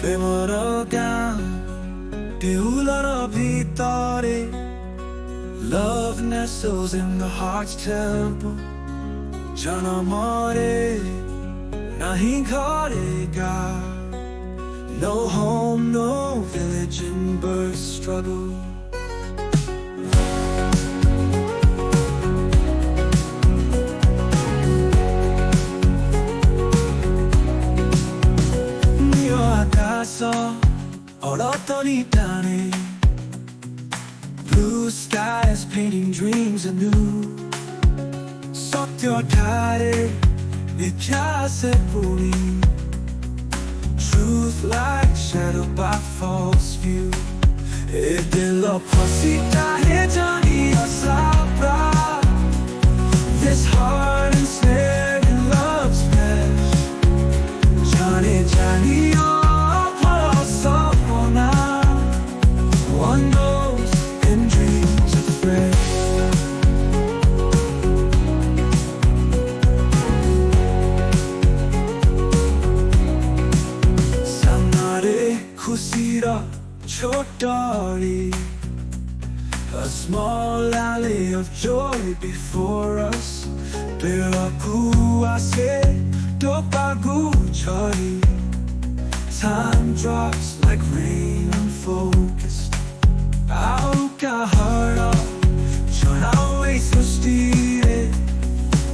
빼먹어간 비울러러 빛더리 Love nestles in the heart's temple 저 너머리 나흰 거리가 No home, no village in birth struggle 얼었던 이 땅에 Blue skies painting dreams anew 섞여다를 빛깔색 뿐이 Truth like shadow by false view 이들로 퍼지다 해전이었어 This heart ensnared in love's mesh 전해자니여 Chodari, a small alley of joy before us. Biraku ase, dopagu chari. Time drops like rain unfocused. Auka hara, chana waste mystere.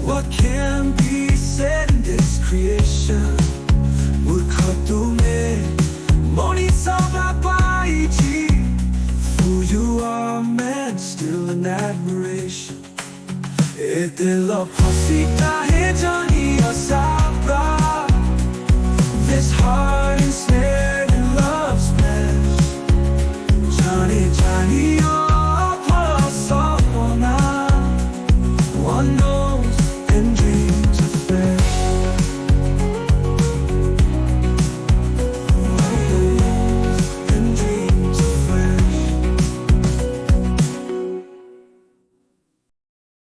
What can be said in this creation? Would cut to me, money who you are, man, still in admiration. 이들로 퍼지다 해전이었어